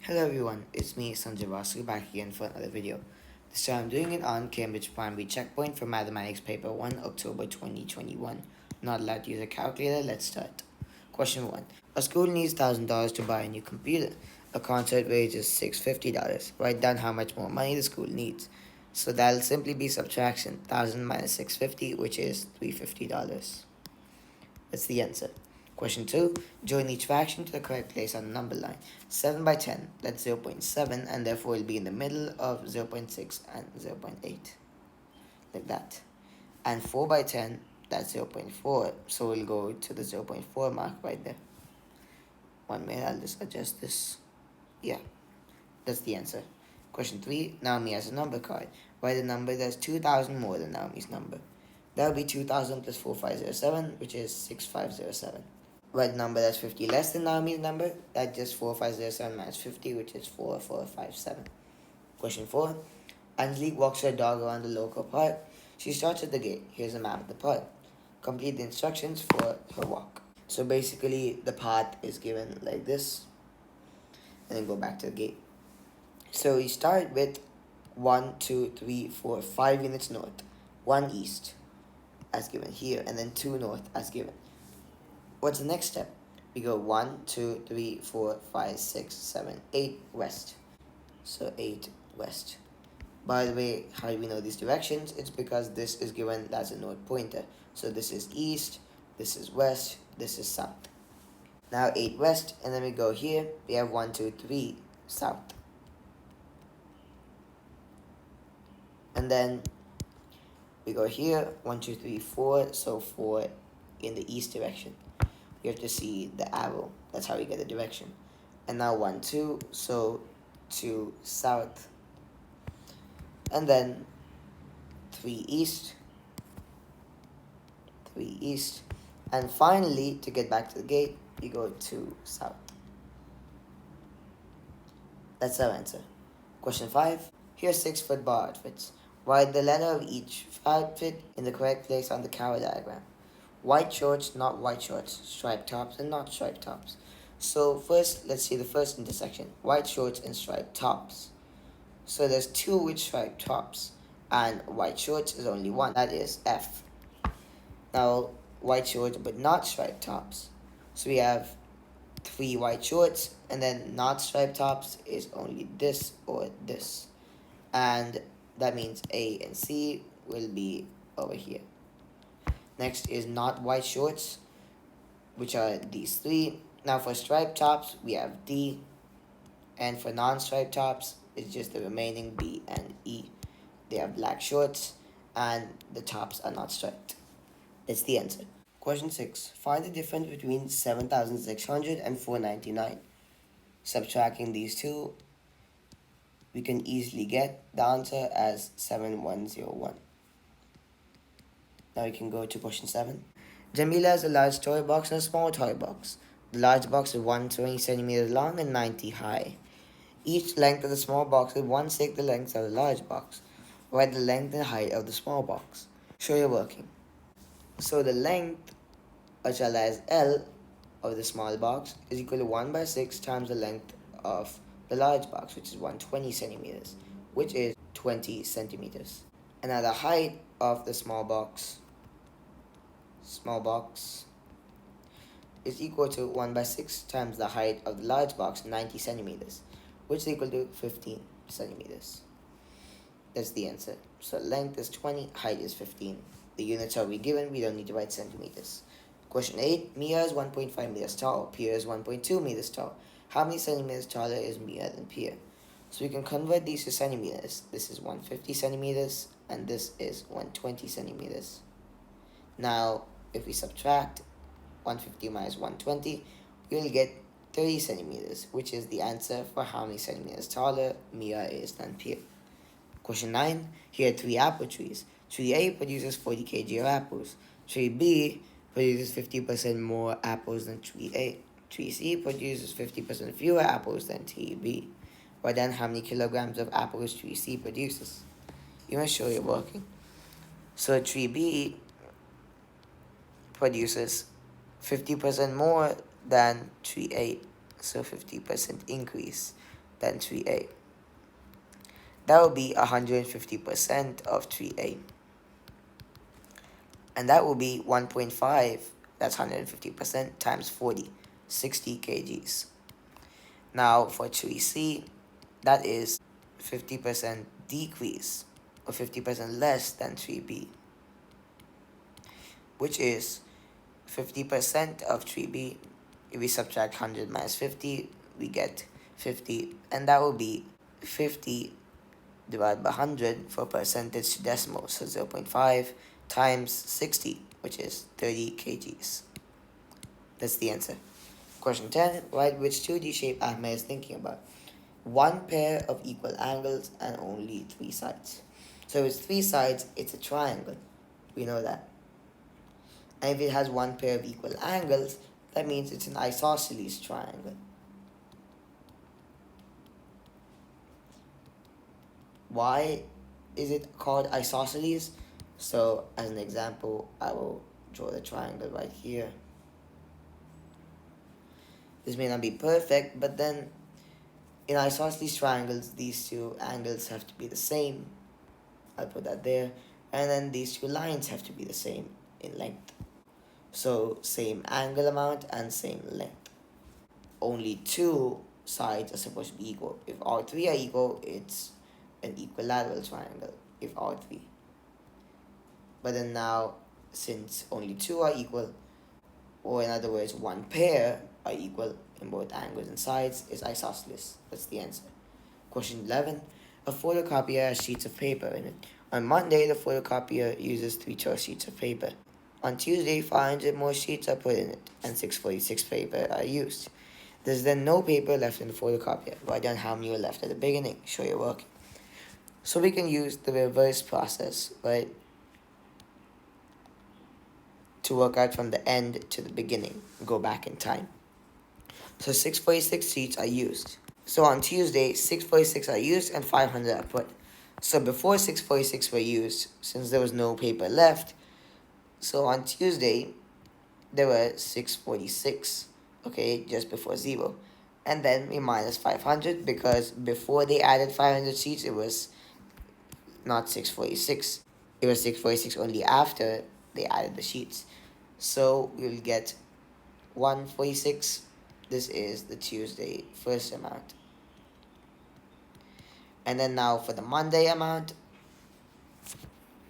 Hello everyone, it's me Sanjay Vasu back again for another video. This time I'm doing it on Cambridge Primary Checkpoint for Mathematics Paper 1, October 2021. Not allowed to use a calculator, let's start. Question 1. A school needs $1,000 to buy a new computer. A concert wage is $650. Write down how much more money the school needs. So that'll simply be subtraction. 1,000 minus 650, which is $350. That's the answer. Question 2. Join each fraction to the correct place on the number line. 7 by 10, that's 0.7, and therefore it will be in the middle of 0.6 and 0.8. Like that. And 4 by 10, that's 0.4, so we'll go to the 0.4 mark right there. 1 minute, I'll just adjust this. Yeah, that's the answer. Question 3. Naomi has a number card. Write a number that's 2,000 more than Naomi's number. That will be 2,000 plus 4507, which is 6507. Write a number that's 50 less than Naomi's number. That's just 4507 minus 50, which is 4457. Question 4. Angelique walks her dog around the local park. She starts at the gate. Here's a map of the park. Complete the instructions for her walk. So basically, the path is given like this, and then go back to the gate. So we start with 1, 2, 3, 4, 5 units north, 1 east, as given here, and then 2 north, as given. What's the next step? We go 1, 2, 3, 4, 5, 6, 7, 8 west. So 8 west. By the way, how do we know these directions? It's because this is given as a north pointer. So this is east, this is west, this is south. Now 8 west, and then we go here. We have 1, 2, 3 south. And then we go here, 1, 2, 3, 4. So 4 in the east direction. You have to see the arrow. That's how we get the direction. And now 1, 2, so 2 south. And then 3 east. 3 east. And finally, to get back to the gate, you go 2 south. That's our answer. Question 5. Here's 6 football outfits. Write the letter of each outfit in the correct place on the carrot diagram. White shorts, not white shorts. Striped tops and not striped tops. So first, let's see the first intersection. White shorts and striped tops. So there's 2 with striped tops. And white shorts is only 1. That is F. Now, white shorts but not striped tops. So we have 3 white shorts. And then not striped tops is only this or this. And that means A and C will be over here. Next is not white shorts, which are these 3. Now for striped tops, we have D. And for non-striped tops, it's just the remaining B and E. They have black shorts, and the tops are not striped. That's the answer. Question 6. Find the difference between 7,600 and 499. Subtracting these two, we can easily get the answer as 7101. Now we can go to question 7. Jamila has a large toy box and a small toy box. The large box is 120 centimeters long and 90 high. Each length of the small box is 1/6 the length of the large box. Write the length and height of the small box. Show your working. So the length, as well as L, of the small box is equal to 1/6 times the length of the large box, which is 120 centimeters, which is 20 centimeters. And now the height of the small box is equal to 1/6 times the height of the large box, 90 centimeters, which is equal to 15 centimeters. That's the answer. So length is 20, height is 15. The units are given, we don't need to write centimeters. Question 8. Mia is 1.5 meters tall. Pierre is 1.2 meters tall. How many centimeters taller is Mia than Pierre? So we can convert these to centimeters. This is 150 centimeters, and this is 120 centimeters. Now, if we subtract 150 minus 120, we will get 30 centimeters, which is the answer for how many centimeters taller Mia is than Pierre. Question 9. Here are 3 apple trees. Tree A produces 40 kg of apples. Tree B produces 50% more apples than tree A. Tree C produces 50% fewer apples than tree B. But then how many kilograms of apples tree C produces? You must show your working. So tree B produces 50% more than tree A. So 50% increase. than 3A. That will be 150% of 3A. And that will be 1.5, that's 150% times 40, 60 kgs. Now for 3C, that is 50% decrease, or 50% less than 3B, which is 50% of 3B. If we subtract 100 minus 50, we get 50, and that will be 50 divided by 100 for percentage to decimal, so 0.5 times 60, which is 30 kgs. That's the answer. Question 10. Write which 2D shape Ahmed is thinking about. One pair of equal angles and only 3 sides. So if it's 3 sides, it's a triangle. We know that. And if it has one pair of equal angles, that means it's an isosceles triangle. Why is it called isosceles? So as an example, I will draw the triangle right here. This may not be perfect, but then in isosceles triangles, these two angles have to be the same. I'll put that there. And then these two lines have to be the same in length. So same angle amount and same length. Only 2 sides are supposed to be equal. If all 3 are equal, it's an equilateral triangle, if all 3. But then now, since only 2 are equal, or in other words, one pair are equal in both angles and sides, is isosceles. That's the answer. Question 11. A photocopier has sheets of paper in it. On Monday, the photocopier uses 3 choice sheets of paper. On Tuesday, 500 more sheets are put in it, and 646 paper are used. There's then no paper left in the photocopier. Write down how many were left at the beginning. Show your work. So we can use the reverse process, right, to work out from the end to the beginning. Go back in time. So 646 sheets are used. So on Tuesday, 646 are used and 500 are put. So before 646 were used, since there was no paper left, so on Tuesday, there were 646, okay, just before 0. And then we minus 500 because before they added 500 sheets, it was not 646. It was 646 only after they added the sheets. So we'll get 146. This is the Tuesday first amount. And then now for the Monday amount,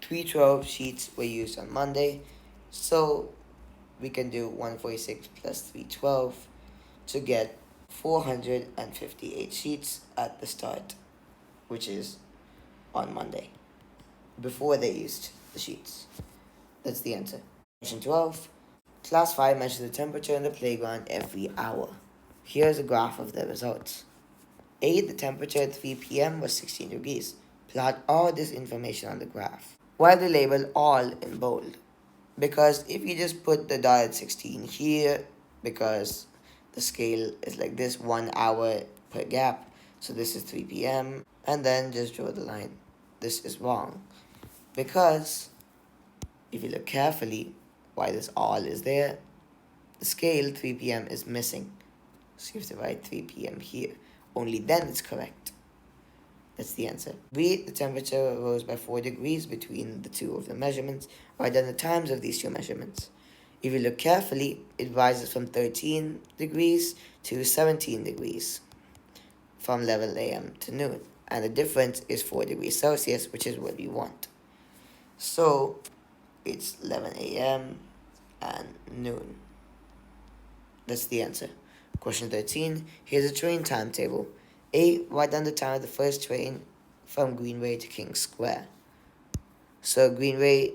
312 sheets were used on Monday. So we can do 146 plus 312 to get 458 sheets at the start, which is on Monday, before they used the sheets. That's the answer. Question 12. Class 5 measures the temperature in the playground every hour. Here's a graph of the results. A. The temperature at 3 p.m. was 16 degrees. Plot all this information on the graph. Why the label all in bold? Because if you just put the dot at 16 here, because the scale is like this, 1 hour per gap, so this is 3 p.m., and then just draw the line. This is wrong. Because if you look carefully, why this all is there, the scale 3 p.m. is missing. So you have to write 3 p.m. here. Only then it's correct. That's the answer. B. The temperature rose by 4 degrees between the two of the measurements. Write down the times of these two measurements. If you look carefully, it rises from 13 degrees to 17 degrees from 11 a.m. to noon. And the difference is 4 degrees Celsius, which is what we want. So it's 11 a.m. and noon. That's the answer. Question 13. Here's a train timetable. A. Write down the time of the first train from Greenway to King's Square. So Greenway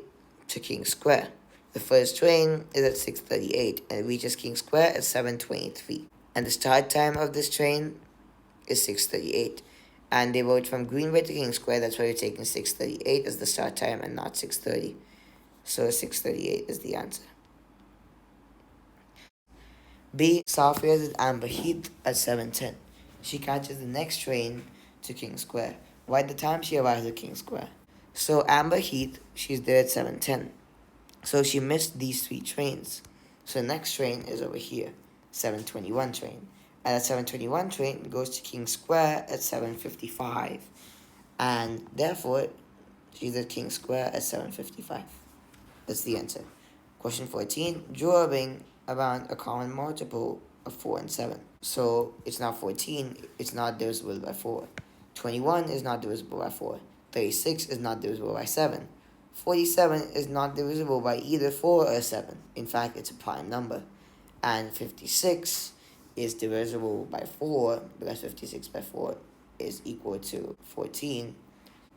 to King's Square. The first train is at 6:38 and it reaches King's Square at 7:23. And the start time of this train is 6:38. And they wrote from Greenway to King's Square, that's why you're taking 6:38 as the start time and not 6:30. So 6:38 is the answer. B. Sophia is at Amber Heath at 7:10. She catches the next train to King's Square. Write the time she arrives at King's Square. So Amber Heath, she's there at 7:10. So she missed these 3 trains. So the next train is over here, 7:21 train. And at 7:21, train goes to King Square at 7:55. And therefore, she's at King Square at 7:55. That's the answer. Question 14. Draw a ring around a common multiple of 4 and 7. So it's not 14, it's not divisible by 4. 21 is not divisible by 4. 36 is not divisible by 7. 47 is not divisible by either 4 or 7. In fact, it's a prime number. And 56 is divisible by 4 because 56 by 4 is equal to 14.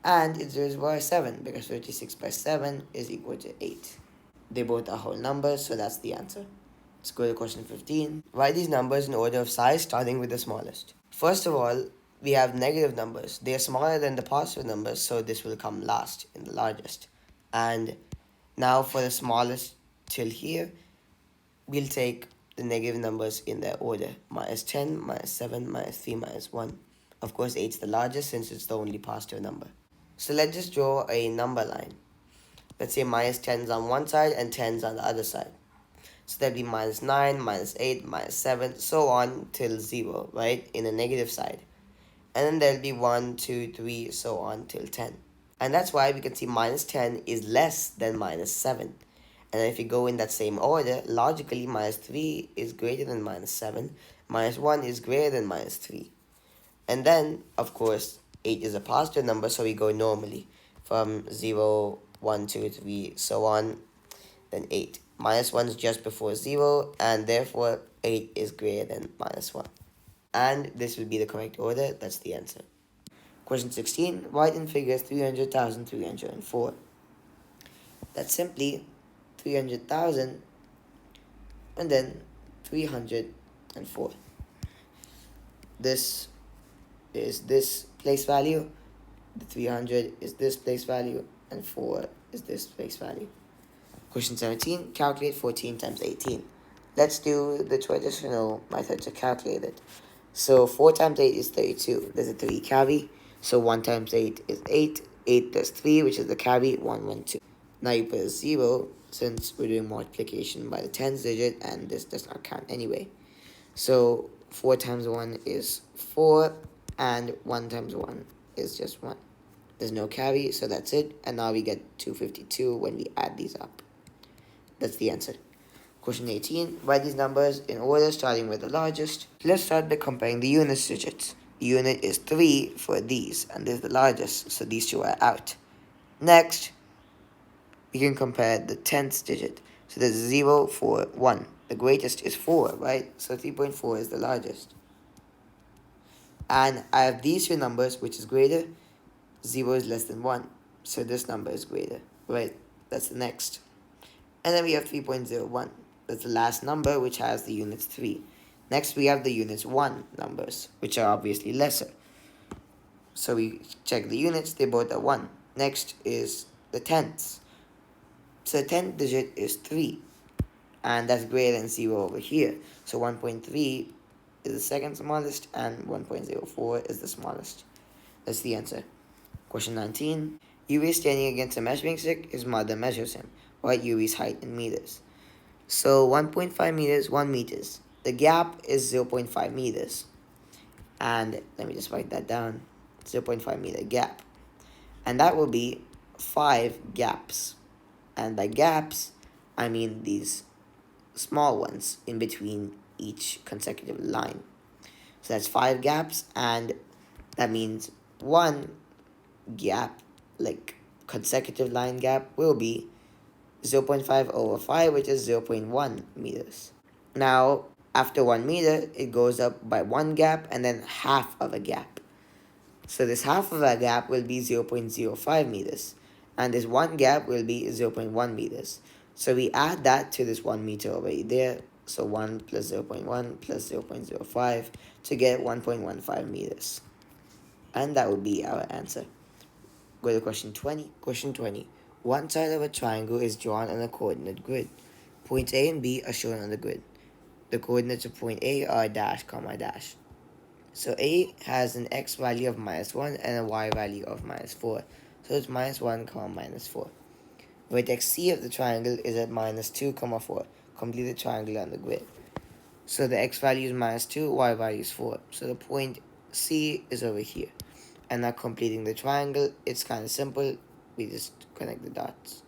And it's divisible by 7 because 56 by 7 is equal to 8. They both are whole numbers, so that's the answer. Let's go to question 15. Write these numbers in order of size, starting with the smallest. First of all, we have negative numbers. They are smaller than the positive numbers, so this will come last in the largest. And now for the smallest till here, we'll take the negative numbers in their order. Minus 10, minus 7, minus 3, minus 1. Of course, 8 is the largest since it's the only positive number. So let's just draw a number line. Let's say minus 10 is on one side and 10 is on the other side. So that'd be minus 9, minus 8, minus 7, so on till 0, right? In the negative side. And then there'll be 1, 2, 3, so on till 10. And that's why we can see minus 10 is less than minus 7. And if you go in that same order, logically minus 3 is greater than minus 7. Minus 1 is greater than minus 3. And then, of course, 8 is a positive number, so we go normally from 0, 1, 2, 3, so on, then 8. Minus 1 is just before 0, and therefore 8 is greater than minus 1. And this will be the correct order. That's the answer. Question 16. Write in figures 300,304. That's simply 300,000 and then 304. This is this place value, the 300 is this place value, and 4 is this place value. Question 17. Calculate 14 times 18. Let's do the traditional method to calculate it. So 4 times 8 is 32. There's a 3 carry. So 1 times 8 is 8. 8 plus 3, which is the carry, 1, 1, 2. Now you put a 0, since we're doing multiplication by the tens digit, and this does not count anyway. So 4 times 1 is 4, and 1 times 1 is just 1. There's no carry, so that's it. And now we get 252 when we add these up. That's the answer. Question 18. Write these numbers in order, starting with the largest. Let's start by comparing the units digits. The unit is 3 for these, and this is the largest, so these two are out. Next, we can compare the tenths digit. So there's 0, 4, 1. The greatest is 4, right? So 3.4 is the largest. And I have these two numbers, which is greater. 0 is less than 1. So this number is greater, right? That's the next. And then we have 3.01. That's the last number, which has the units 3. Next, we have the units 1 numbers, which are obviously lesser. So we check the units, they both are 1. Next is the tenths. So the 10th digit is 3. And that's greater than 0 over here. So 1.3 is the second smallest, and 1.04 is the smallest. That's the answer. Question 19. Yuri is standing against a measuring stick. His mother measures him. Write Yuri's height in meters. So 1.5 meters, 1 meters. The gap is 0.5 meters. And let me just write that down. 0.5 meter gap. And that will be 5 gaps. And by gaps, I mean these small ones in between each consecutive line. So that's 5 gaps, and that means 1 gap, like consecutive line gap, will be 0.5 over 5, which is 0.1 meters. Now, after 1 meter, it goes up by 1 gap and then half of a gap. So this half of a gap will be 0.05 meters. And this 1 gap will be 0.1 meters. So we add that to this 1 meter over there. So 1 plus 0.1 plus 0.05 to get 1.15 meters. And that would be our answer. Go to question 20. Question 20. One side of a triangle is drawn on a coordinate grid. Points A and B are shown on the grid. The coordinates of point A are dash, comma, dash. So A has an x value of minus 1 and a y value of minus 4. So it's minus 1, comma, minus 4. Vertex C of the triangle is at minus 2, comma, 4. Complete the triangle on the grid. So the x value is -2, y value is 4. So the point C is over here. And now completing the triangle, it's kind of simple. We just connect the dots.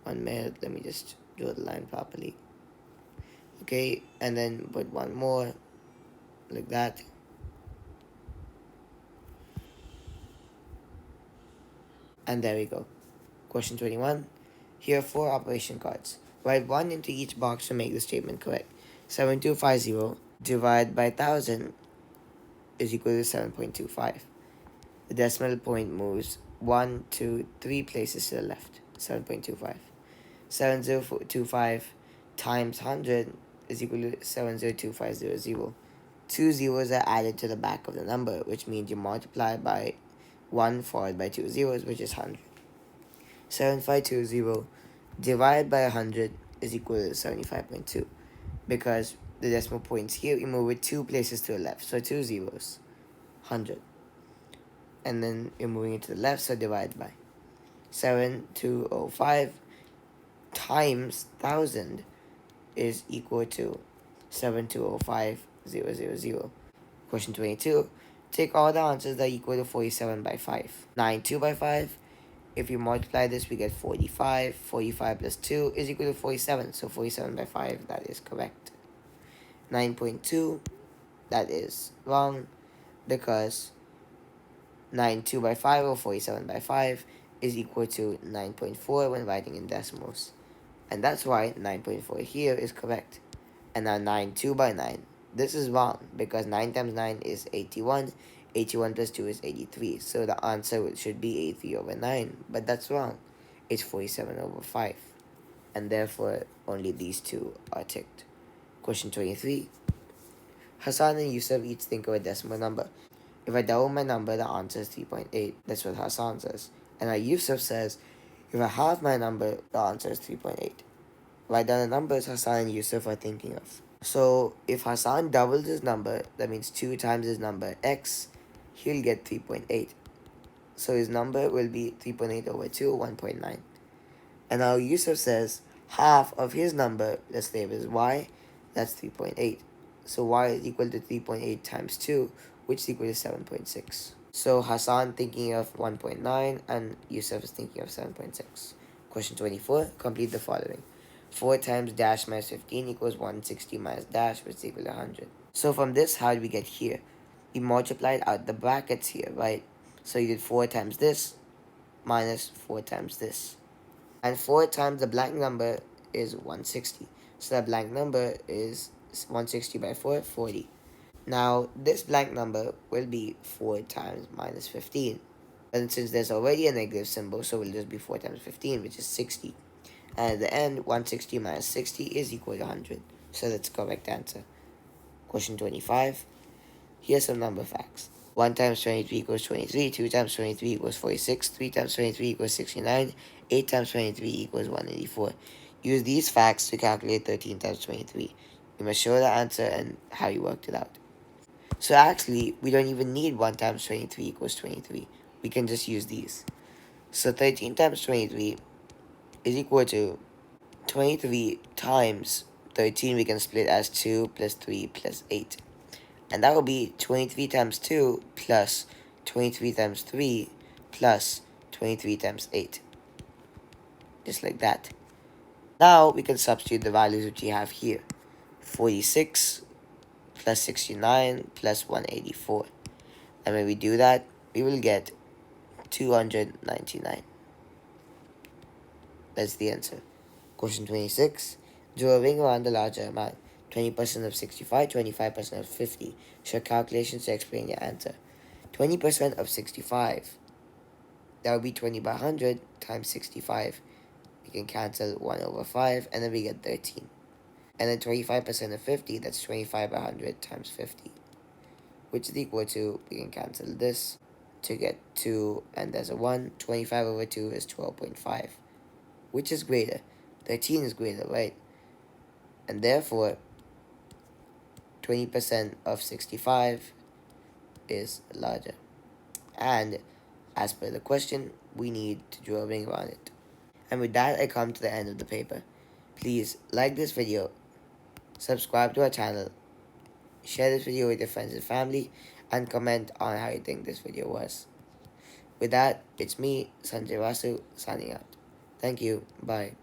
1 minute, let me just draw the line properly. Okay, and then put one more, like that. And there we go. Question 21. Here are 4 operation cards. Write 1 into each box to make the statement correct. 7250 divided by 1000 is equal to 7.25. The decimal point moves 1, 2, 3 places to the left. 7.25. 7025 times 100 is equal to 702500. Two zeros are added to the back of the number, which means you multiply by 1 followed by 2 zeros, which is 100. 7520 divided by 100 is equal to 75.2. Because the decimal points here, you move it 2 places to the left. So 2 zeros, 100. And then you're moving it to the left, so divide by. 7205 times 1000 is equal to 7205000. Question 22. Take all the answers that are equal to 47 by 5. 9 2 by 5. If you multiply this, we get 45. 45 plus 2 is equal to 47. So 47 by 5, that is correct. 9.2, that is wrong, because 9 2 by 5 or 47 by 5 is equal to 9.4 when writing in decimals. And that's why 9.4 here is correct. And now 9 2 by 9. This is wrong because 9 times 9 is 81. 81 plus 2 is 83. So the answer should be 83 over 9. But that's wrong. It's 47 over 5. And therefore, only these two are ticked. Question 23. Hassan and Yusuf each think of a decimal number. If I double my number, the answer is 3.8. That's what Hassan says. And now Yusuf says, if I halve my number, the answer is 3.8. Write down the numbers Hassan and Yusuf are thinking of. So if Hassan doubles his number, that means 2 times his number x, he'll get 3.8. So his number will be 3.8 over 2, 1.9. And now Yusuf says half of his number, let's say is y, that's 3.8. So y is equal to 3.8 times 2, which is equal to 7.6. So Hassan thinking of 1.9 and Yusuf is thinking of 7.6. Question 24. Complete the following. 4 times dash minus 15 equals 160 minus dash, which is equal to 100. So from this, how did we get here? We multiplied out the brackets here, right? So you did 4 times this minus 4 times this. And 4 times the blank number is 160. So that blank number is 160 by 4, 40. Now, this blank number will be 4 times minus 15. And since there's already a negative symbol, so it will just be 4 times 15, which is 60. And at the end, 160 minus 60 is equal to 100. So that's the correct answer. Question 25. Here's some number facts. 1 times 23 equals 23. 2 times 23 equals 46. 3 times 23 equals 69. 8 times 23 equals 184. Use these facts to calculate 13 times 23. You must show the answer and how you worked it out. So actually, we don't even need 1 times 23 equals 23. We can just use these. So 13 times 23 is equal to 23 times 13. We can split as 2 plus 3 plus 8. And that will be 23 times 2 plus 23 times 3 plus 23 times 8. Just like that. Now we can substitute the values which we have here. 46 plus 69 plus 184. And when we do that, we will get 299. That's the answer. Question 26. Draw a ring around the larger amount. 20% of 65, 25% of 50. Show calculations to explain your answer. 20% of 65. That would be 20 by 100 times 65. We can cancel 1 over 5, and then we get 13. And then 25% of 50, that's 25 by 100 times 50. Which is equal to, we can cancel this to get 2, and there's a 1. 25 over 2 is 12.5. Which is greater? 13 is greater, right? And therefore, 20% of 65 is larger. And as per the question, we need to draw a ring around it. And with that, I come to the end of the paper. Please like this video, subscribe to our channel, share this video with your friends and family, and comment on how you think this video was. With that, it's me, Sanjay Vasu, signing out. Thank you. Bye.